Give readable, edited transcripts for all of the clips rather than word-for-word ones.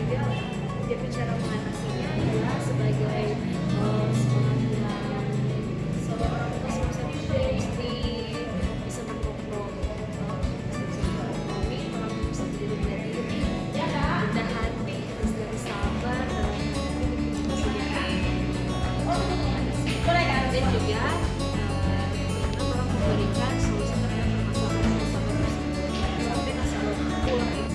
juga dia cara mengatasinya adalah sebagai semacam seorang tua semasa muda istri bisa mengontrol ekonomi, orang bisa menjadi diri, rendah hati, terus dari sabar dan dan juga orang memberikan solusi terhadap permasalahan tersebut sampai masalah pulang.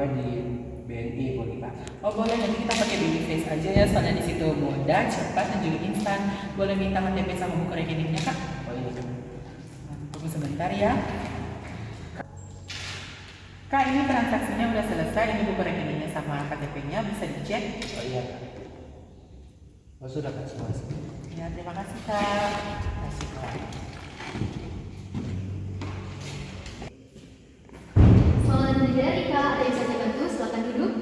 buka di BNI boleh Pak? Oh boleh, nanti kita pakai Babyface aja ya, soalnya di situ mudah, cepat dan juga instan. Boleh minta KTP sama buku rekeningnya Kak? Oh iya. Tunggu sebentar ya. Kak, ini transaksinya udah selesai, ini buku rekeningnya sama KTP-nya, bisa dicek? Oh iya Kak. Oh sudah Kak, semua. Ya, terima kasih Kak. Terima kasih Kak. Selamat datang di BRI, Kak. Ada yang bisa saya bantu? Silakan duduk.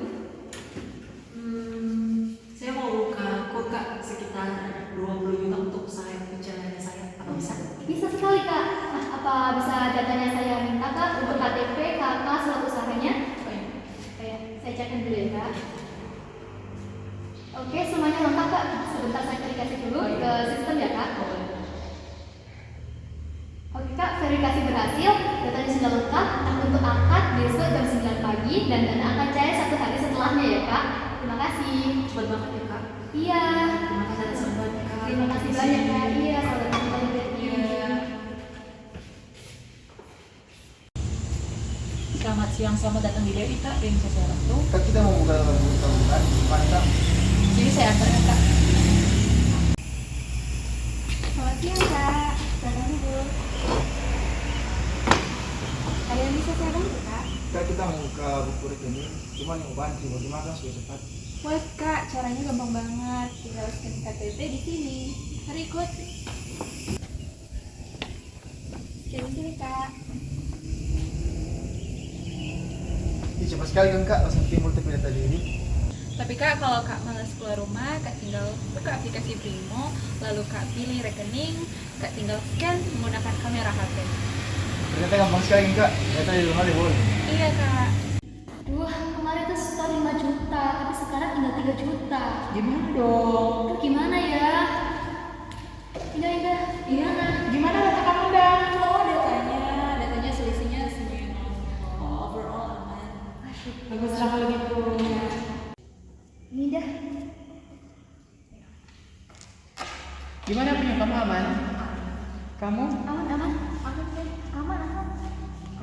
Saya mau buka quote Kak sekitar 20 juta untuk usaha kecilnya saya. Apa bisa? Bisa sekali, Kak. Nah, apa bisa datanya saya minta, Kak? Untuk KTP, KK, surat usahanya? Oh iya. Oke, saya cekkan dulu ya, Kak. Oke, semuanya lengkap, Kak. Sebentar saya verifikasi dulu ke sistem ya, Kak. Oke, Kak. Verifikasi berhasil. Datanya sudah lengkap. Nah, untuk akad besok jam 9 pagi dan dana akan cair 1 hari setelahnya ya, Kak. Terima kasih. Cepat banget ya Kak. Iya. Terima kasih atas bantuannya Kak. Terima kasih banyak, Kak. Iya, selamat datang kembali BRI. Iya. Selamat siang, selamat datang di BRI Kak. Yang saya bantu. Kak, kita mau buka tabungan gimana Kak? Sini saya antar ya Kak. Selamat siang, Kak. Silakan duduk. Ada yang bisa saya bantu, Kak? Kak, kita mau buka buku rekening, cuman yang bantu bagaimana supaya cepat? Wah Kak, caranya gampang banget. Tinggal scan KTP di sini. Mari ikut. Scan di sini Kak. Ih, cepat sekali kan Kak, langsung timbul multiple data diri. Tapi Kak, kalau Kak malas keluar rumah, Kak tinggal buka aplikasi Brimo, lalu Kak pilih rekening, Kak tinggal scan menggunakan kamera HP. Ternyata gampang sekali kan Kak, data di rumah deh boleh. Iya Kak. Aduh, kemarin tuh setor 5 juta, tapi sekarang tinggal 3 juta. Gimana dong? Aduh, gimana ya? Indah, gimana? Gimana data kamu dah? Oh datanya selisihnya semuanya normal. Overall aman. Baguslah kalau gitu. Ini dah. Gimana punya kamu aman? Kamu? Aman, aman. Aman, deh. Aman, aman.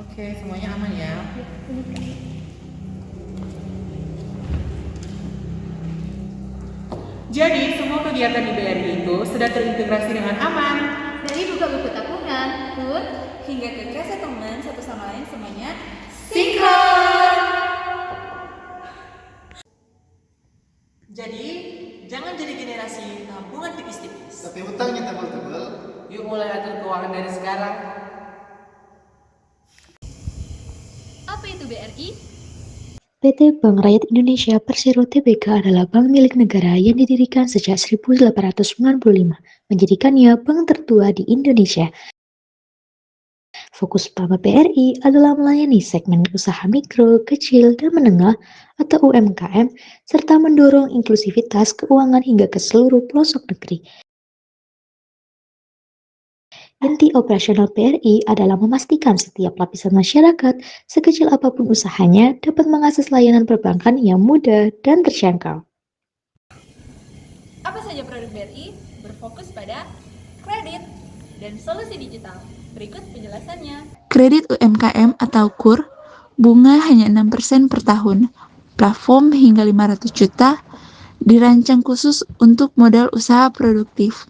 Oke, semuanya aman ya. Jadi, semua kegiatan di BRI itu sudah terintegrasi dengan aman. Dari buka buku tabungan, pun Hingga ke cash settlement satu sama lain semuanya Sinkron! Jadi, jangan jadi generasi tabungan tipis-tipis. Tapi hutangnya tebal-tebal. Yuk mulai atur keuangan dari sekarang. apa itu BRI? PT Bank Rakyat Indonesia Persero Tbk adalah bank milik negara yang didirikan sejak 1895, menjadikannya bank tertua di Indonesia. Fokus utama BRI adalah melayani segmen usaha mikro, kecil, dan menengah atau UMKM, serta mendorong inklusivitas keuangan hingga ke seluruh pelosok negeri. Inti operasional BRI adalah memastikan setiap lapisan masyarakat, sekecil apapun usahanya, dapat mengakses layanan perbankan yang mudah dan terjangkau. Apa saja produk BRI berfokus pada kredit dan solusi digital. Berikut penjelasannya. Kredit UMKM atau KUR, bunga hanya 6% per tahun, plafon hingga 500 juta, dirancang khusus untuk modal usaha produktif.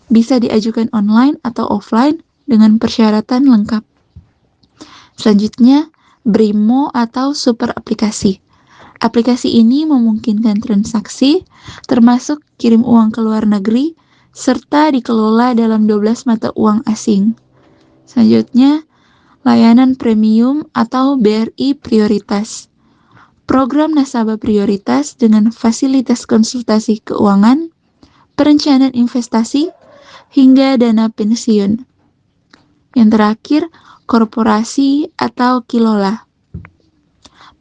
Bisa diajukan online atau offline dengan persyaratan lengkap. Selanjutnya, Brimo atau super aplikasi. Aplikasi ini memungkinkan transaksi, termasuk kirim uang ke luar negeri, serta dikelola dalam 12 mata uang asing. Selanjutnya, layanan premium atau BRI prioritas. Program nasabah prioritas dengan fasilitas konsultasi keuangan, perencanaan investasi, hingga dana pensiun. Yang terakhir, korporasi atau kilola.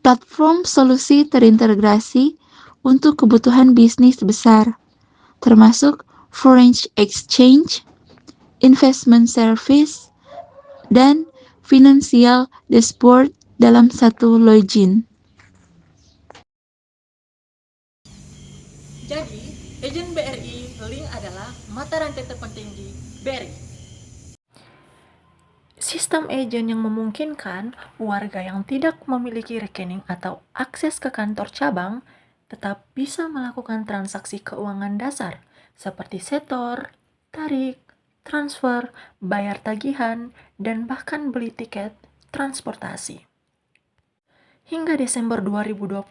Platform solusi terintegrasi untuk kebutuhan bisnis besar, termasuk foreign exchange, investment service, dan financial dashboard dalam satu login. Jadi, agent BRI Link adalah mata rantai terpenting di BRI. Sistem agent yang memungkinkan warga yang tidak memiliki rekening atau akses ke kantor cabang tetap bisa melakukan transaksi keuangan dasar seperti setor, tarik, transfer, bayar tagihan, dan bahkan beli tiket transportasi. Hingga Desember 2025,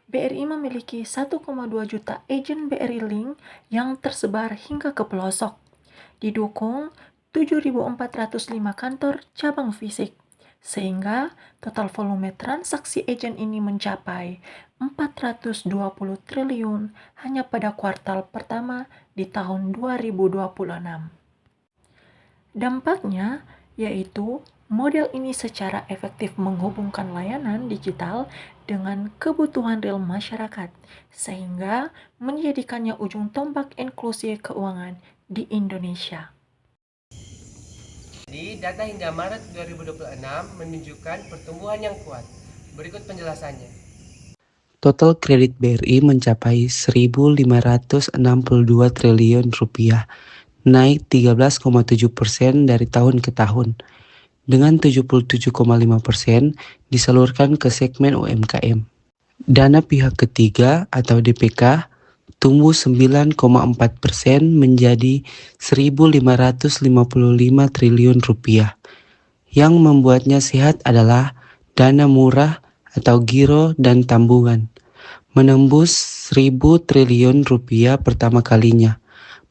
BRI memiliki 1,2 juta agen BRI Link yang tersebar hingga ke pelosok, didukung 7.405 kantor cabang fisik, sehingga total volume transaksi agen ini mencapai 420 triliun hanya pada kuartal pertama di tahun 2026. Dampaknya yaitu model ini secara efektif menghubungkan layanan digital dengan kebutuhan real masyarakat, sehingga menjadikannya ujung tombak inklusi keuangan di Indonesia. Jadi, data hingga Maret 2026 menunjukkan pertumbuhan yang kuat. Berikut penjelasannya. Total kredit BRI mencapai 1.562 triliun rupiah, naik 13,7% dari tahun ke tahun, dengan 77,5% disalurkan ke segmen UMKM. Dana pihak ketiga atau DPK tumbuh 9,4% menjadi 1.555 triliun rupiah. Yang membuatnya sehat adalah dana murah atau giro dan tabungan, menembus 1.000 triliun rupiah pertama kalinya,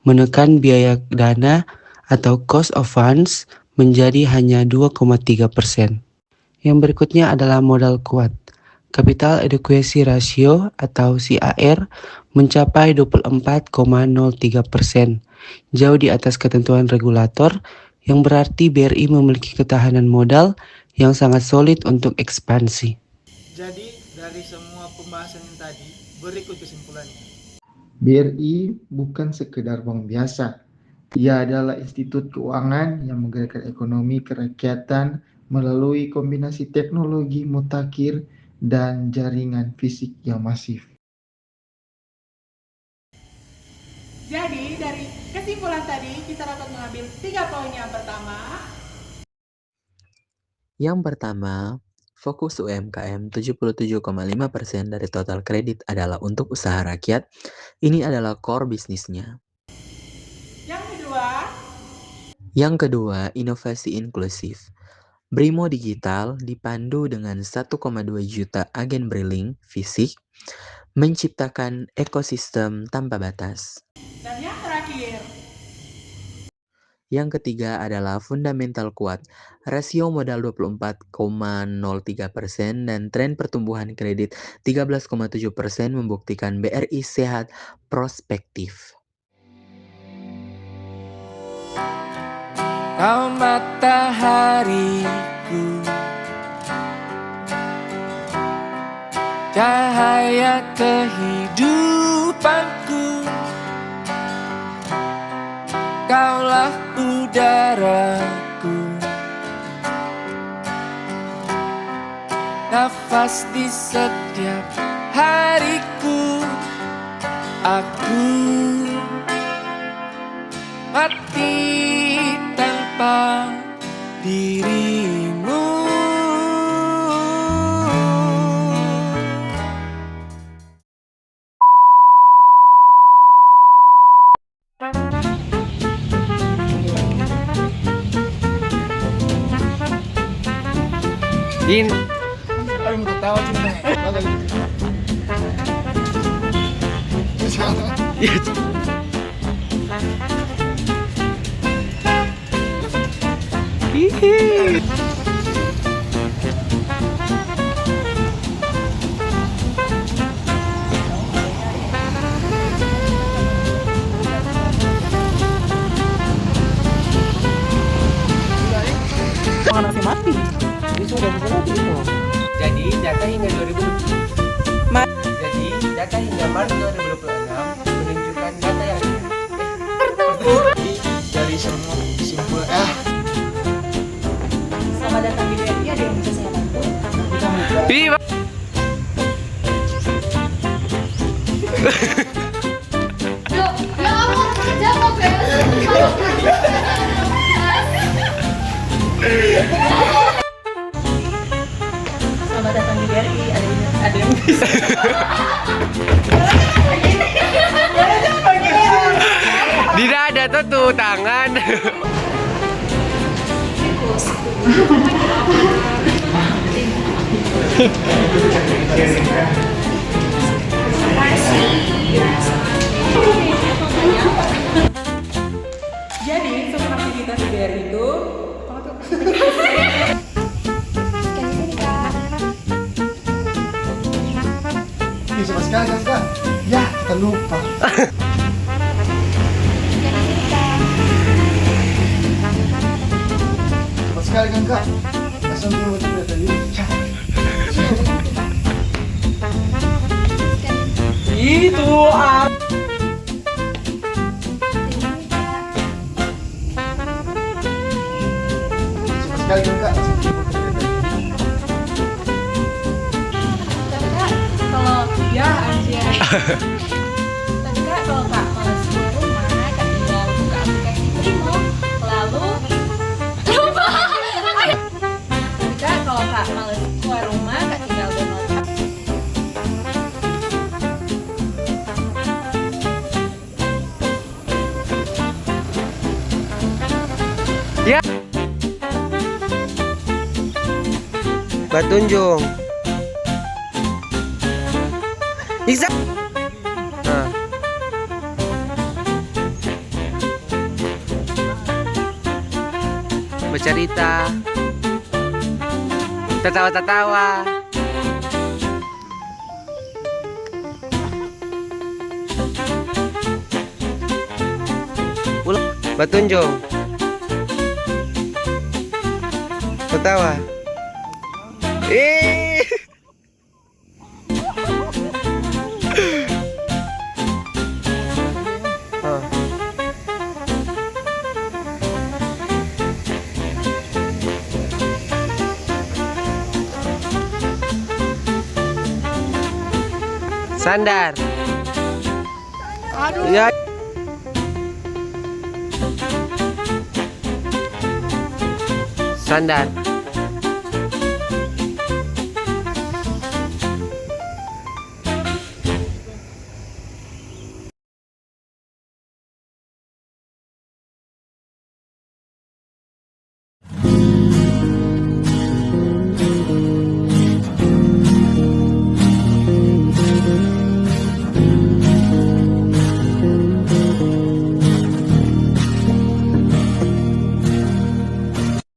menekan biaya dana atau cost of funds menjadi hanya 2,3%. Yang berikutnya adalah modal kuat. Capital Adequacy Ratio atau CAR mencapai 24,03%, jauh di atas ketentuan regulator, yang berarti BRI memiliki ketahanan modal yang sangat solid untuk ekspansi. Jadi dari semua pembahasan yang tadi, berikut kesimpulannya. BRI bukan sekedar bank biasa. Ia adalah institut keuangan yang menggerakkan ekonomi kerakyatan melalui kombinasi teknologi mutakhir dan jaringan fisik yang masif. Jadi dari kesimpulan tadi kita dapat mengambil 3 poin. Yang pertama, fokus UMKM 77,5% dari total kredit adalah untuk usaha rakyat. Ini adalah core bisnisnya. Yang kedua, inovasi inklusif. Brimo Digital dipandu dengan 1,2 juta agen BRI fisik, menciptakan ekosistem tanpa batas. Dan yang terakhir, yang ketiga adalah fundamental kuat. Rasio modal 24,03% dan tren pertumbuhan kredit 13,7% membuktikan BRI sehat prospektif. Kau matahariku, cahaya kehidupanku, kaulah udaraku, nafas di setiap hariku. Aku mati tanpa dirimu. Ini, ayo mau ketawa cinta. nasi mati. Jadi data hingga 2026 Maret 2026 menunjukkan data yang dari semua kesimpulan Selamat datang di BRI, ada yang bisa saya bantu? Yuk, ya kamu kerja kok, Bel. Selamat datang di BRI. Ada yang bisa. Tidak ada tuh tangan. Jadi semua aktivitas di BRI itu Ih, sama sekali kan Kak? Ya, terlupa. Cepat sekali kan Kak? Langsung dulu baca tadi. itu Cepat sekali kan Kak? Langsung dulu baca tadi. Kalau ya aja. Tapi Kak, kalau Kak malas keluar rumah, Kak tinggal buka aplikasi Primo, lalu lupa. Tapi Kak, kalau Kak malas keluar rumah, Kak tinggal download app. Ya. Batunjung. Bisa. Nah. Bercerita. Tertawa-tertawa. Batunjung. Tertawa. Oh. Sandar. Aduh. Ya. Sandar.